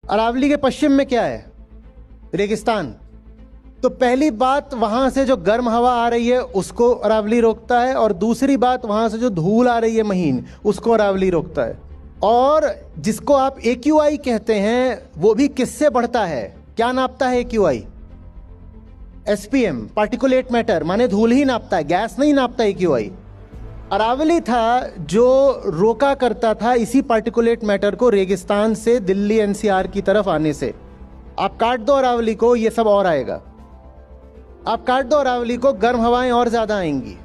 अरावली के पश्चिम में क्या है? रेगिस्तान। तो पहली बात, वहां से जो गर्म हवा आ रही है उसको अरावली रोकता है, और दूसरी बात, वहां से जो धूल आ रही है महीन, उसको अरावली रोकता है। और जिसको आप AQI कहते हैं, वो भी किससे बढ़ता है? क्या नापता है AQI? SPM, पार्टिकुलेट मैटर, माने धूल ही नापता है, गैस नहीं नापता AQI। अरावली था जो रोका करता था इसी पार्टिकुलेट मैटर को रेगिस्तान से दिल्ली NCR की तरफ आने से। आप काट दो अरावली को, ये सब और आएगा। आप काट दो अरावली को, गर्म हवाएं और ज्यादा आएंगी।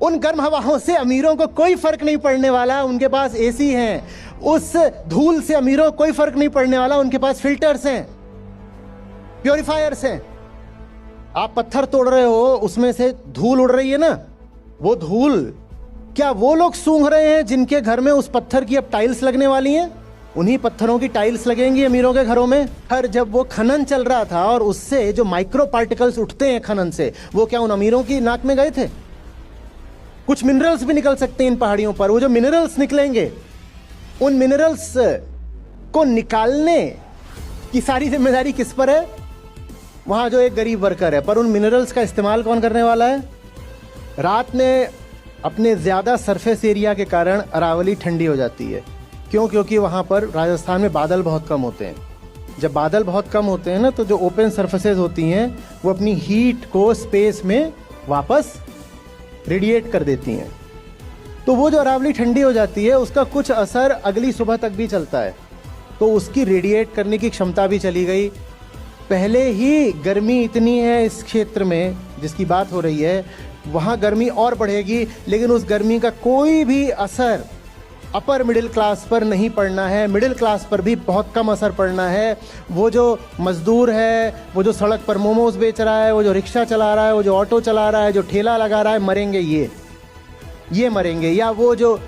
उन गर्म हवाओं से अमीरों को कोई फर्क नहीं पड़ने वाला, उनके पास AC हैं। उस धूल से अमीरों को कोई फर्क नहीं पड़ने वाला, उनके पास फिल्टर्स हैं, प्योरीफायर्स हैं। आप पत्थर तोड़ रहे हो, उसमें से धूल उड़ रही है ना, वो धूल क्या वो लोग सूंघ रहे हैं जिनके घर में उस पत्थर की अब टाइल्स लगने वाली हैं? उन्हीं पत्थरों की टाइल्स लगेंगी अमीरों के घरों में। हर जब वो खनन चल रहा था और उससे जो माइक्रो पार्टिकल्स उठते हैं खनन से, वो क्या उन अमीरों की नाक में गए थे? कुछ मिनरल्स भी निकल सकते हैं इन पहाड़ियों पर। वो जो मिनरल्स निकलेंगे, उन मिनरल्स को निकालने की सारी जिम्मेदारी किस पर है? वहां जो एक गरीब वर्कर है। पर उन मिनरल्स का इस्तेमाल कौन करने वाला है? रात में अपने ज्यादा सरफेस एरिया के कारण अरावली ठंडी हो जाती है। क्यों? क्योंकि वहां पर राजस्थान में बादल बहुत कम होते हैं। जब बादल बहुत कम होते हैं ना, तो जो ओपन सरफेसेस होती हैं वो अपनी हीट को स्पेस में वापस रेडिएट कर देती हैं। तो वो जो अरावली ठंडी हो जाती है, उसका कुछ असर अगली सुबह तक भी चलता है। तो उसकी रेडिएट करने की क्षमता भी चली गई। पहले ही गर्मी इतनी है इस क्षेत्र में जिसकी बात हो रही है, वहाँ गर्मी और बढ़ेगी, लेकिन उस गर्मी का कोई भी असर अपर मिडिल क्लास पर नहीं पड़ना है। मिडिल क्लास पर भी बहुत कम असर पड़ना है। वो जो मजदूर है, वो जो सड़क पर मोमोज बेच रहा है, वो जो रिक्शा चला रहा है, वो जो ऑटो चला रहा है, जो ठेला लगा रहा है, मरेंगे ये मरेंगे। या वो जो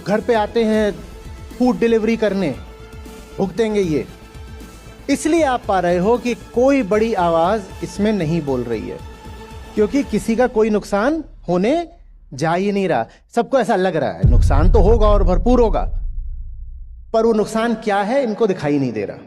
घर पे आते हैं फूड डिलीवरी करने, भुगतेंगे ये। इसलिए आप पा रहे हो कि कोई बड़ी आवाज इसमें नहीं बोल रही है, क्योंकि किसी का कोई नुकसान होने जा ही नहीं रहा। सबको ऐसा लग रहा है नुकसान तो होगा और भरपूर होगा, पर वो नुकसान क्या है इनको दिखाई नहीं दे रहा।